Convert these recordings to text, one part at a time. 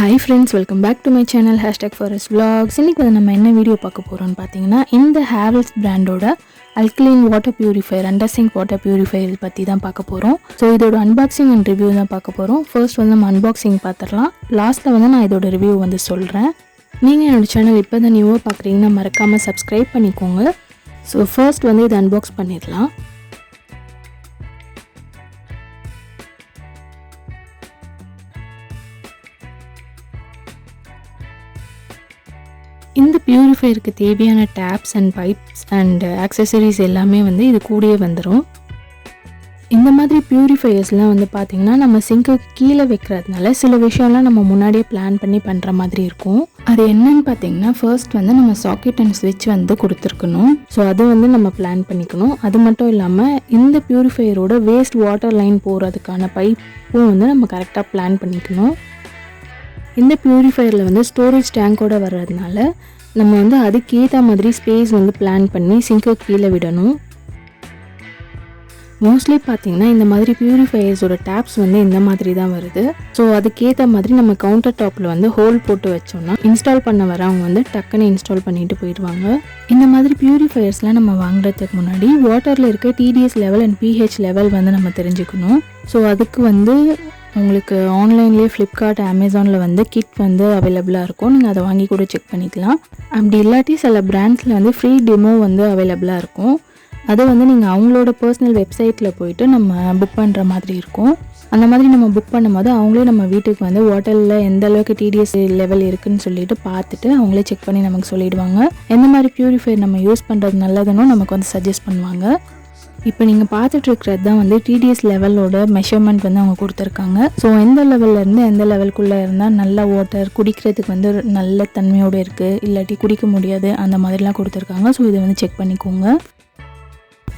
Hi friends, welcome back to my channel #forest_vlogs. இன்னைக்கு நம்ம என்ன வீடியோ பார்க்க போறோம்னு பாத்தீங்கன்னா இந்த Havells பிராண்டோட Alkaline water purifier under sink water purifier பத்தி தான் பார்க்க போறோம். சோ இதோட unboxing and review தான் பார்க்க போறோம். First நம்ம unboxing பார்த்தறலாம். லாஸ்ட்ல நான் இதோட ரிவ்யூ சொல்றேன். நீங்க என்னோட சேனல் இப்பதான் நியூவா பார்க்கறீங்கன்னா மறக்காம subscribe பண்ணிக்கோங்க. சோ first இத unbox பண்ணிரலாம். இந்த பியூரிஃபையருக்கு தேவையான taps and pipes and accessories எல்லாமே இது கூடயே வந்துடும். இந்த மாதிரி பியூரிஃபையர்ஸ்லாம் பார்த்தீங்கன்னா நம்ம சிங்க்குக்கு கீழே வைக்கிறதுனால சில விஷயம்லாம் நம்ம முன்னாடியே பிளான் பண்ணி பண்ணுற மாதிரி இருக்கும். அது என்னன்னு பார்த்தீங்கன்னா ஃபர்ஸ்ட் நம்ம சாக்கெட் அண்ட் ஸ்விட்ச் கொடுத்துருக்கணும். ஸோ அது நம்ம பிளான் பண்ணிக்கணும். அது மட்டும் இல்லாமல் இந்த பியூரிஃபையரோட வேஸ்ட் வாட்டர் லைன் போகிறதுக்கான பைப்பும் நம்ம கரெக்டாக பிளான் பண்ணிக்கணும். இந்த பியூரிஃபையரில் ஸ்டோரேஜ் டேங்கோட வர்றதுனால நம்ம அதுக்கேற்ற மாதிரி ஸ்பேஸ் பிளான் பண்ணி சிங்க்கு கீழே விடணும். மோஸ்ட்லி பார்த்தீங்கன்னா இந்த மாதிரி பியூரிஃபையர்ஸோட டேப்ஸ் இந்த மாதிரி தான் வருது. ஸோ அதுக்கேற்ற மாதிரி நம்ம கவுண்டர் டாப்பில் ஹோல் போட்டு வச்சோம்னா இன்ஸ்டால் பண்ண வரவங்க டக்குன்னு இன்ஸ்டால் பண்ணிட்டு போயிடுவாங்க. இந்த மாதிரி பியூரிஃபையர்ஸ்லாம் நம்ம வாங்குறதுக்கு முன்னாடி வாட்டரில் இருக்க TDS level and pH level நம்ம தெரிஞ்சுக்கணும். ஸோ அதுக்கு உங்களுக்கு ஆன்லைன்லேயே ஃப்ளிப்கார்ட் அமேசானில் கிட் அவைலபிளாக இருக்கும். நீங்கள் அதை வாங்கி கூட செக் பண்ணிக்கலாம். அப்படி இல்லாட்டி சில பிராண்ட்ஸில் ஃப்ரீ டெமோ அவைலபிளாக இருக்கும். அது நீங்கள் அவங்களோட பர்சனல் வெப்சைட்டில் போயிட்டு நம்ம புக் பண்ணுற மாதிரி இருக்கும். அந்த மாதிரி நம்ம புக் பண்ணும்போது அவங்களே நம்ம வீட்டுக்கு வாட்டரில் எந்த அளவுக்கு TDS லெவல் இருக்குதுன்னு சொல்லிட்டு பார்த்துட்டு அவங்களே செக் பண்ணி நமக்கு சொல்லிடுவாங்க. எந்த மாதிரி பியூரிஃபையர் நம்ம யூஸ் பண்ணுறது நல்லதுன்னு நமக்கு சஜஸ்ட் பண்ணுவாங்க. இப்போ நீங்கள் பார்த்துட்ருக்கிறது தான் TDS லெவலோட மெஷர்மெண்ட் அவங்க கொடுத்துருக்காங்க. ஸோ எந்த லெவல்லேருந்து எந்த லெவலுக்குள்ளே இருந்தால் நல்ல வாட்டர் குடிக்கிறதுக்கு நல்ல தன்மையோடு இருக்குது, இல்லாட்டி குடிக்க முடியாது, அந்த மாதிரிலாம் கொடுத்துருக்காங்க. ஸோ இதை செக் பண்ணிக்கோங்க.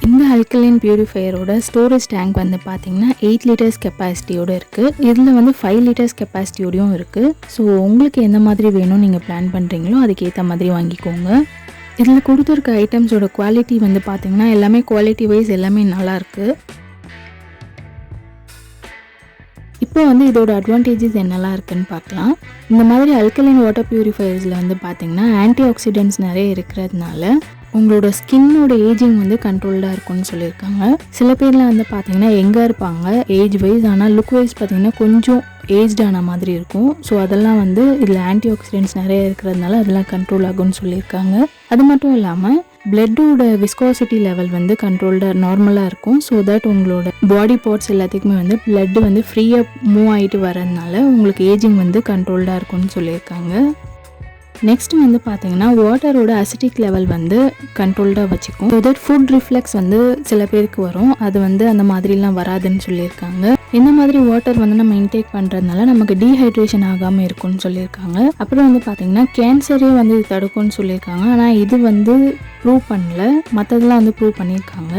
இந்த அல்கலைன் பியூரிஃபையரோட ஸ்டோரேஜ் டேங்க் பார்த்தீங்கன்னா 8 லிட்டர்ஸ் கெப்பாசிட்டியோடு இருக்குது. இதில் 5 லிட்டர்ஸ் கெப்பாசிட்டியோடையும் இருக்குது. ஸோ உங்களுக்கு எந்த மாதிரி வேணும் நீங்கள் பிளான் பண்ணுறீங்களோ அதுக்கேற்ற மாதிரி வாங்கிக்கோங்க. இதில் கொடுத்துருக்க ஐட்டம்ஸோட குவாலிட்டி பார்த்தீங்கன்னா எல்லாமே குவாலிட்டி வைஸ் எல்லாமே நல்லாயிருக்கு. இப்போ இதோட அட்வான்டேஜஸ் என்னெல்லாம் இருக்குதுன்னு பார்க்கலாம். இந்த மாதிரி அல்கலைன் வாட்டர் பியூரிஃபையர்ஸில் பார்த்தீங்கன்னா ஆன்டி ஆக்சிடென்ட்ஸ் நிறைய இருக்கிறதுனால உங்களோட ஸ்கின்னோட ஏஜிங் கண்ட்ரோல்டாக இருக்கும்னு சொல்லியிருக்காங்க. சில பேர்லாம் பார்த்தீங்கன்னா எங்கே இருப்பாங்க ஏஜ் வைஸ், ஆனால் லுக் வைஸ் பார்த்தீங்கன்னா கொஞ்சம் ஏஜ்டான மாதிரி இருக்கும். ஸோ அதெல்லாம் இதில் ஆன்டி ஆக்சிடென்ட்ஸ் நிறைய இருக்கிறதுனால அதெல்லாம் கண்ட்ரோல் ஆகும்னு சொல்லியிருக்காங்க. அது மட்டும் இல்லாமல் பிளட்டோட விஸ்காசிட்டி லெவல் கண்ட்ரோல்டாக நார்மலாக இருக்கும். ஸோ தட் உங்களோட பாடி பார்ட்ஸ் எல்லாத்துக்குமே பிளட் ஃப்ரீயாக மூவ் ஆகிட்டு வரதுனால உங்களுக்கு ஏஜிங் கண்ட்ரோல்டாக இருக்கும்னு சொல்லியிருக்காங்க. நெக்ஸ்ட் பார்த்தீங்கன்னா வாட்டரோட அசிட்டிக் லெவல் கண்ட்ரோல்டாக வச்சுக்கும். ஸோ தட் ஃபுட் ரிஃப்ளெக்ஸ் சில பேருக்கு வரும். அது அந்த மாதிரிலாம் வராதுன்னு சொல்லியிருக்காங்க. இந்த மாதிரி வாட்டர் நம்ம இன்டேக் பண்ணுறதுனால நமக்கு டீஹைட்ரேஷன் ஆகாமல் இருக்கும்னு சொல்லியிருக்காங்க. அப்புறம் பார்த்தீங்கன்னா கேன்சரே இது தடுக்கும்னு சொல்லியிருக்காங்க. ஆனால் இது ப்ரூவ் பண்ணல, மற்றதெல்லாம் ப்ரூவ் பண்ணியிருக்காங்க.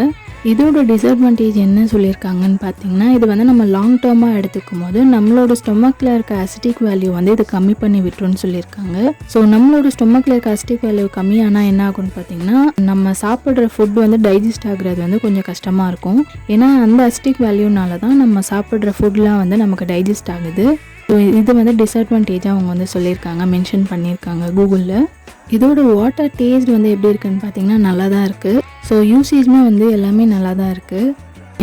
இதோட டிஸ்அட்வான்டேஜ் என்ன சொல்லியிருக்காங்கன்னு பார்த்தீங்கன்னா இது நம்ம லாங் டேர்மாக எடுத்துக்கும் போது நம்மளோட ஸ்டொமக்கில் இருக்க அசிட்டிக் வேல்யூ இது கம்மி பண்ணி விட்டுருன்னு சொல்லியிருக்காங்க. ஸோ நம்மளோட ஸ்டொமக்கில் இருக்க அசிட்டிக் வேல்யூ கம்மியானால் என்ன ஆகும்னு பார்த்தீங்கன்னா நம்ம சாப்பிட்ற ஃபுட் டைஜஸ்ட் ஆகுறது கொஞ்சம் கஷ்டமாக இருக்கும். ஏன்னா அந்த அசிட்டிக் வேல்யூனால தான் நம்ம சாப்பிட்ற ஃபுட்லாம் நமக்கு டைஜஸ்ட் ஆகுது. ஸோ இது டிஸ்அட்வான்டேஜாக அவங்க சொல்லியிருக்காங்க, மென்ஷன் பண்ணியிருக்காங்க கூகுளில். இதோட வாட்டர் டேஸ்ட் எப்படி இருக்குன்னு பார்த்தீங்கன்னா நல்லா தான் இருக்குது. ஸோ யூசேஜ்மே எல்லாமே நல்லா தான் இருக்குது.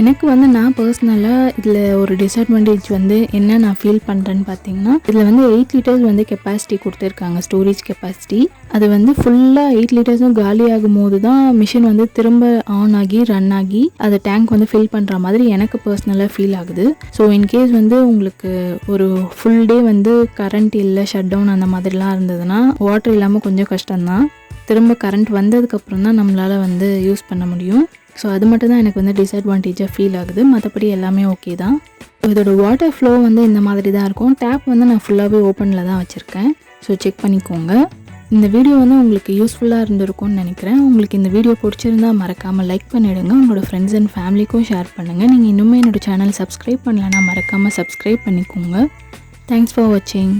எனக்கு நான் பர்சனலாக இதில் ஒரு டிஸ்அட்வான்டேஜ் என்ன நான் ஃபீல் பண்ணுறேன்னு பார்த்தீங்கன்னா இதில் 8 லிட்டர்ஸ் கெப்பாசிட்டி கொடுத்துருக்காங்க, ஸ்டோரேஜ் கெப்பாசிட்டி. அது ஃபுல்லாக 8 லிட்டர்ஸும் காலி ஆகும் போது தான் மிஷின் திரும்ப ஆன் ஆகி ரன் ஆகி அதை டேங்க் ஃபில் பண்ணுற மாதிரி எனக்கு பர்சனலாக ஃபீல் ஆகுது. ஸோ இன்கேஸ் உங்களுக்கு ஒரு ஃபுல் டே கரண்ட் இல்லை, ஷட் டவுன் அந்த மாதிரிலாம் இருந்ததுன்னா வாட்டர் இல்லாமல் கொஞ்சம் கஷ்டம்தான். திரும்ப கரண்ட் வந்ததுக்கப்புறம் தான் நம்மளால் யூஸ் பண்ண முடியும். ஸோ அது மட்டும் தான் எனக்கு டிஸ்அட்வான்டேஜாக ஃபீல் ஆகுது. மற்றபடி எல்லாமே ஓகே தான். இதோட வாட்டர் ஃப்ளோ இந்த மாதிரி தான் இருக்கும். டேப் நான் ஃபுல்லாகவே ஓப்பனில் தான் வச்சுருக்கேன். ஸோ செக் பண்ணிக்கோங்க. இந்த வீடியோ உங்களுக்கு யூஸ்ஃபுல்லாக இருந்திருக்கும்னு நினைக்கிறேன். உங்களுக்கு இந்த வீடியோ பிடிச்சிருந்தால் மறக்காமல் லைக் பண்ணிவிடுங்க. உங்களோட ஃப்ரெண்ட்ஸ் அண்ட் ஃபேமிலிக்கும் ஷேர் பண்ணுங்கள். நீங்கள் இன்னுமே என்னோடய சேனல் சப்ஸ்கிரைப் பண்ணலன்னா மறக்காமல் சப்ஸ்கிரைப் பண்ணிக்கோங்க. தேங்க்ஸ் ஃபார் வாட்சிங்.